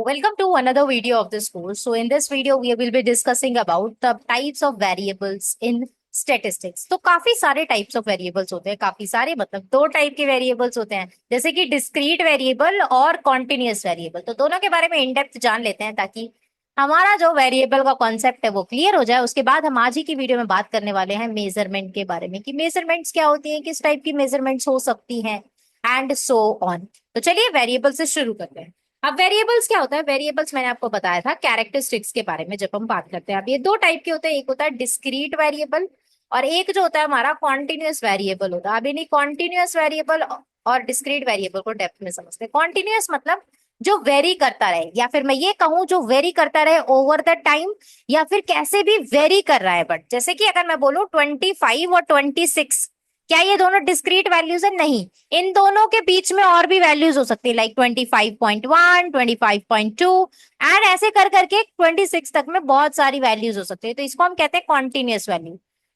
welcome to another video of this course. So in this video, we will be discussing about the types of variables in statistics. तो काफी सारे types of variables होते हैं, काफी सारे मतलब दो टाइप के वेरिएबल्स होते हैं, जैसे कि डिस्क्रीट वेरिएबल और कॉन्टिन्यूअस वेरिएबल। तो दोनों के बारे में इन डेप्थ जान लेते हैं ताकि हमारा जो वेरिएबल का कॉन्सेप्ट है वो क्लियर हो जाए। उसके बाद हम आज ही की वीडियो में बात करने वाले हैं मेजरमेंट के बारे में कि मेजरमेंट्स क्या होती हैं, किस टाइप की मेजरमेंट्स हो सकती हैं एंड सो ऑन। तो चलिए वेरिएबल से शुरू करते हैं। अब वेरिएबल्स क्या होता है? वेरिएबल्स मैंने आपको बताया था कैरेक्टरिस्टिक्स के बारे में जब हम बात करते हैं। अब ये दो टाइप के होते हैं, एक होता है डिस्क्रीट वेरिएबल और एक जो होता है हमारा कॉन्टिन्यूअस वेरिएबल होता है। अब इन्हीं कॉन्टिन्यूअस वेरिएबल और डिस्क्रीट वेरिएबल को डेप्थ में समझते हैं। कॉन्टिन्यूअस मतलब जो वेरी करता रहे, या फिर मैं ये कहूं जो वेरी करता रहे ओवर द टाइम, या फिर कैसे भी वेरी कर रहा है। बट जैसे कि अगर मैं बोलूं 25 और 26, क्या ये दोनों डिस्क्रीट वैल्यूज है? नहीं, इन दोनों के बीच में और भी वैल्यूज हो सकती है, लाइक 25.1, 25.2 एंड ऐसे कर करके 26 तक में बहुत सारी वैल्यूज हो सकती है। तो इसको हम कहते हैं कॉन्टिन्यूअस वैल्यू।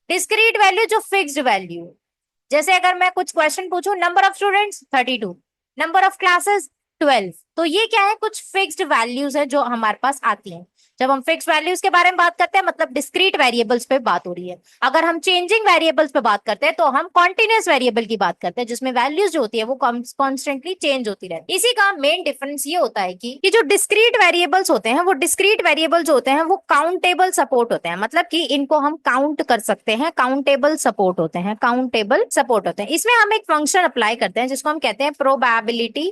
डिस्क्रीट वैल्यू जो फिक्स्ड वैल्यू, जैसे अगर मैं कुछ क्वेश्चन पूछूं, number of students 32, number of classes 12, तो ये क्या है? कुछ फिक्स्ड वैल्यूज है जो हमारे पास आती हैं। जब हम फिक्स वैल्यूज के बारे में बात करते हैं मतलब डिस्क्रीट वेरिएबल्स पे बात हो रही है। अगर हम चेंजिंग वेरिएबल्स पे बात करते हैं तो हम कॉन्टिन्यूअस वेरिएबल की बात करते हैं, जिसमें वैल्यूज जो होती है वो कॉन्स्टेंटली चेंज होती रहती है। इसी का मेन डिफरेंस ये होता है कि जो डिस्क्रीट वेरिएबल्स होते हैं, वो डिस्क्रीट वेरिएबल जो होते हैं वो काउंटेबल सपोर्ट होते हैं, मतलब कि इनको हम काउंट कर सकते हैं, काउंटेबल सपोर्ट होते हैं, काउंटेबल सपोर्ट होते हैं। इसमें हम एक फंक्शन अप्लाई करते हैं जिसको हम कहते हैं प्रोबेबिलिटी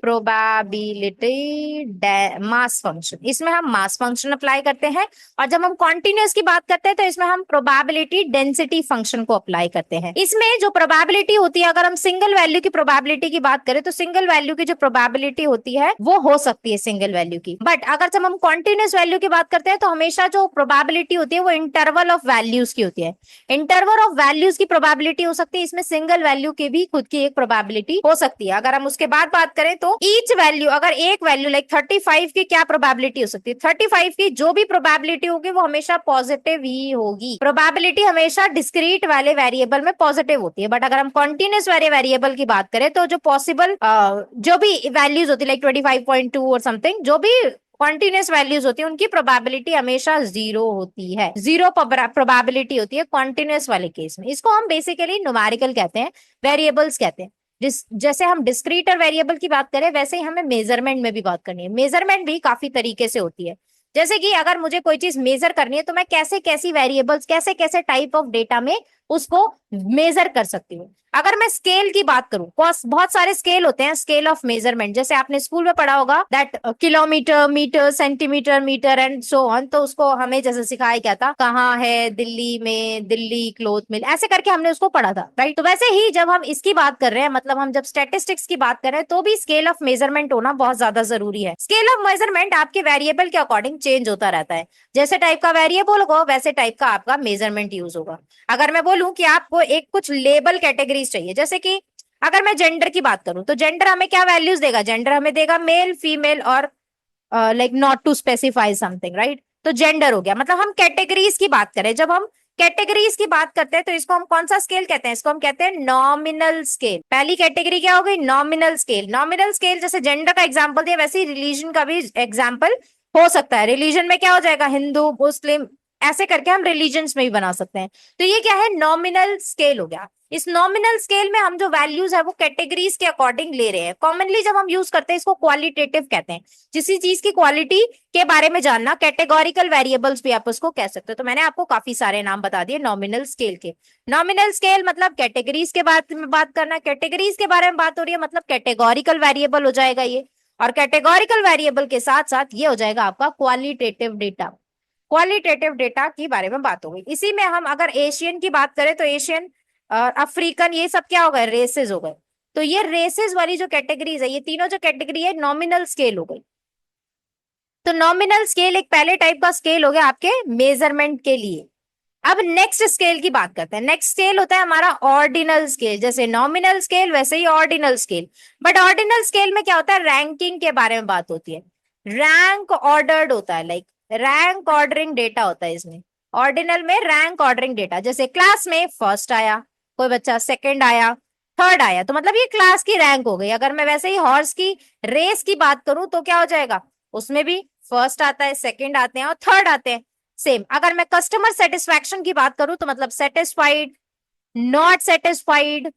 मास फंक्शन। इसमें हम मास फंक्शन अप्लाई करते हैं। और जब हम कॉन्टिन्यूअस की बात करते हैं तो इसमें हम प्रोबेबिलिटी डेंसिटी फंक्शन को अप्लाई करते हैं। इसमें जो प्रोबेबिलिटी होती है, अगर हम सिंगल वैल्यू की प्रोबेबिलिटी की बात करें तो सिंगल वैल्यू की जो प्रोबेबिलिटी होती है वो हो सकती है सिंगल वैल्यू की। बट अगर जब हम कॉन्टिन्यूअस वैल्यू की बात करते हैं तो हमेशा जो प्रोबेबिलिटी होती है वो इंटरवल ऑफ वैल्यूज की होती है। इंटरवल ऑफ वैल्यूज की प्रोबेबिलिटी हो सकती है, इसमें सिंगल वैल्यू की भी खुद की एक प्रोबेबिलिटी हो सकती है। अगर हम उसके बाद बात करें तो ईच वैल्यू, अगर एक वैल्यू लाइक 35 की क्या प्रोबेबिलिटी हो सकती है? 35 की जो भी प्रोबेबिलिटी होगी वो हमेशा पॉजिटिव ही होगी। प्रोबेबिलिटी हमेशा डिस्क्रीट वाले वेरिएबल में पॉजिटिव होती है। बट अगर हम कॉन्टिन्यूअस वाले वेरिएबल की बात करें तो जो पॉसिबल जो भी वैल्यूज होती है लाइक 25.2 और समथिंग, जो भी कॉन्टिन्यूअस वैल्यूज होती है उनकी प्रोबेबिलिटी हमेशा जीरो होती है। जीरो प्रोबेबिलिटी होती है कॉन्टिन्यूअस वाले केस में। इसको हम बेसिकली न्यूमेरिकल कहते हैं, वेरिएबल्स कहते हैं। जैसे हम डिस्क्रीट और वेरिएबल की बात करें वैसे ही हमें मेजरमेंट में भी बात करनी है। मेजरमेंट भी काफी तरीके से होती है। जैसे कि अगर मुझे कोई चीज मेजर करनी है तो मैं कैसे कैसी वेरिएबल्स, कैसे कैसे टाइप ऑफ डेटा में उसको मेजर कर सकती हूँ। अगर मैं स्केल की बात करूं, बहुत सारे स्केल होते हैं, स्केल ऑफ मेजरमेंट। जैसे आपने स्कूल में पढ़ा होगा that kilometre, metre, centimetre, metre and so on. तो उसको हमें जैसे सिखाया गया था, कहाँ है दिल्ली में, दिल्ली क्लोथ मिल, ऐसे करके हमने उसको पढ़ा था, राइट? तो वैसे ही जब हम इसकी बात कर रहे हैं, मतलब हम जब स्टेटिस्टिक्स की बात कर रहे हैं तो भी स्केल ऑफ मेजरमेंट होना बहुत ज्यादा जरूरी है। स्केल ऑफ मेजरमेंट आपके वेरिएबल के अकॉर्डिंग चेंज होता रहता है। जैसे टाइप का वेरिएबल होगा वैसे टाइप का आपका मेजरमेंट यूज होगा। अगर मैं बोलूं कि आपको एक कुछ लेबल कैटेगरीज चाहिए, जैसे कि अगर मैं जेंडर की बात करूं तो जेंडर हमें क्या वैल्यूज देगा? जेंडर हमें देगा मेल, फीमेल और like not to specify something, right? तो जेंडर हो गया। मतलब हम कैटेगरीज की बात करें, जब हम कैटेगरीज की बात करते हैं तो इसको हम कौन सा स्केल कहते हैं? इसको हम कहते हैं नॉमिनल स्केल। पहली कैटेगरी क्या हो गई? Nominal scale. नॉमिनल स्केल जैसे जेंडर का एग्जांपल दिया वैसे ही रिलीजन का भी एग्जांपल हो सकता है। रिलीजन में क्या हो जाएगा? हिंदू, मुस्लिम, ऐसे करके हम रिलीजन्स में भी बना सकते हैं। तो ये क्या है? नॉमिनल स्केल हो गया। इस नॉमिनल स्केल में हम जो वैल्यूज है वो कैटेगरीज के अकॉर्डिंग ले रहे हैं। कॉमनली जब हम यूज करते हैं इसको क्वालिटेटिव कहते हैं। किसी चीज की क्वालिटी के बारे में जानना, कैटेगोरिकल वेरिएबल्स भी आप उसको कह सकते हो। तो मैंने आपको काफी सारे नाम बता दिए नॉमिनल स्केल के। नॉमिनल स्केल मतलब कैटेगरीज के बारे में बात करना, कैटेगरीज के बारे में बात हो रही है मतलब कैटेगोरिकल वेरिएबल हो जाएगा ये। और कैटेगोरिकल वेरिएबल के साथ साथ ये हो जाएगा आपका क्वालिटेटिव डेटा। क्वालिटेटिव डेटा के बारे में बात हो गई। इसी में हम अगर एशियन की बात करें तो एशियन, अफ्रीकन, ये सब क्या हो गए? रेसेस हो गए। तो ये रेसेस वाली जो कैटेगरीज है, ये तीनों जो कैटेगरी है नॉमिनल स्केल हो गई। तो नॉमिनल स्केल एक पहले टाइप का स्केल हो गया आपके मेजरमेंट के लिए। अब नेक्स्ट स्केल की बात करते हैं। नेक्स्ट स्केल होता है हमारा ऑर्डिनल स्केल। जैसे नॉमिनल स्केल वैसे ही ordinal scale. But ordinal scale में क्या होता है? रैंकिंग के बारे में बात होती है। रैंक ऑर्डर्ड होता है, लाइक रैंक ऑर्डरिंग डेटा होता है इसमें। ऑर्डिनल में रैंक ऑर्डरिंग डेटा, जैसे क्लास में फर्स्ट आया, कोई बच्चा सेकंड आया, थर्ड आया, तो मतलब ये क्लास की रैंक हो गई। अगर मैं वैसे ही हॉर्स की रेस की बात करूं तो क्या हो जाएगा? उसमें भी फर्स्ट आता है, सेकंड आते हैं और थर्ड आते हैं। सेम अगर मैं कस्टमर सेटिस्फैक्शन की बात करूं तो मतलब सेटिस्फाइड, नॉट सेटिस्फाइड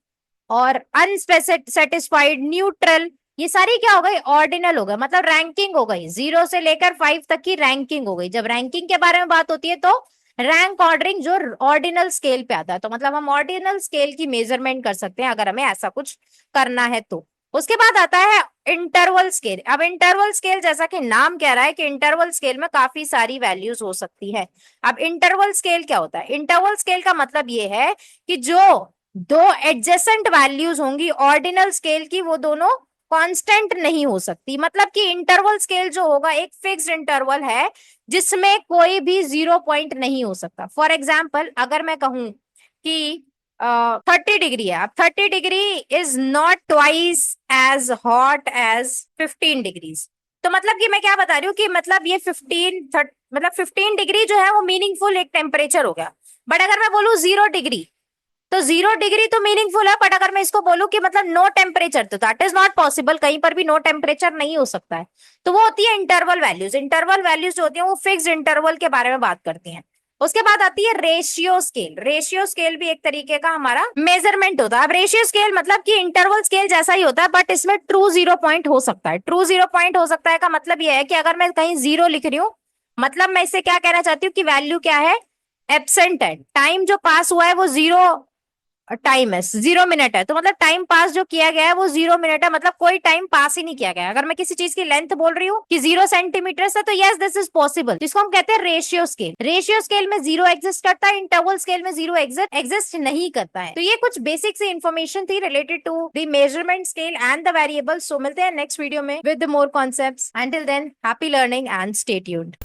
और अनसेटिस्फाइड, न्यूट्रल, ये सारी क्या हो गई, ऑर्डिनल हो गए, मतलब रैंकिंग हो गई, 0 से लेकर 5 तक की रैंकिंग हो गई। जब रैंकिंग के बारे में बात होती है तो रैंक ऑर्डरिंग जो ऑर्डिनल स्केल पे आता है, तो मतलब हम ऑर्डिनल स्केल की मेजरमेंट कर सकते हैं अगर हमें ऐसा कुछ करना है तो। उसके बाद आता है इंटरवल स्केल। अब इंटरवल स्केल जैसा कि नाम कह रहा है कि इंटरवल स्केल में काफी सारी वैल्यूज हो सकती है। अब इंटरवल स्केल क्या होता है, इंटरवल स्केल का मतलब ये है कि जो दो एडजेसेंट वैल्यूज होंगी ऑर्डिनल स्केल की, वो दोनों कांस्टेंट नहीं हो सकती। मतलब कि इंटरवल स्केल जो होगा एक फिक्स्ड इंटरवल है जिसमें कोई भी 0 पॉइंट नहीं हो सकता। फॉर एग्जाम्पल अगर मैं कहूं कि 30 डिग्री है, अब 30 degree is not twice as hot as 15 degrees. तो मतलब कि मैं क्या बता रही हूँ कि मतलब ये 15 डिग्री जो है वो मीनिंगफुल एक टेम्परेचर हो गया। बट अगर मैं बोलूँ 0 डिग्री, तो 0 डिग्री तो मीनिंगफुल है, बट अगर मैं इसको बोलूं कि मतलब नो टेम्परेचर, तो दैट इज नॉट पॉसिबल, कहीं पर भी नो टेम्परेचर नहीं हो सकता है। तो वो होती है इंटरवल वैल्यूज। इंटरवल वैल्यूज जो होती है वो फिक्स्ड इंटरवल के बारे में बात करती हैं। उसके बाद आती है रेशियो स्केल। रेशियो स्केल भी एक तरीके का हमारा मेजरमेंट होता है। अब रेशियो स्केल मतलब कि इंटरवल स्केल जैसा ही होता है, बट इसमें ट्रू 0 पॉइंट हो सकता है। ट्रू 0 पॉइंट हो सकता है का मतलब यह है कि अगर मैं कहीं 0 लिख रही हूँ, मतलब मैं इससे क्या कहना चाहती हूँ कि वैल्यू क्या है, एब्सेंट है, टाइम जो पास हुआ है वो 0 टाइम है, 0 मिनट है, तो मतलब टाइम पास जो किया गया है वो 0 मिनट है, मतलब कोई टाइम पास ही नहीं किया गया है। अगर मैं किसी चीज की लेंथ बोल रही हूँ कि 0 सेंटीमीटर है, तो यस दिस इज पॉसिबल, जिसको हम कहते हैं रेशियो स्केल। रेशियो स्केल में 0 एग्जिस्ट करता है, इंटरवल स्केल में 0 एग्जिस्ट नहीं करता है। तो ये कुछ बेसिक सी इंफॉर्मेशन थी related to the measurement scale and the variable. So मिलते हैं नेक्स्ट वीडियो में with more concepts. Until then happy learning and stay tuned.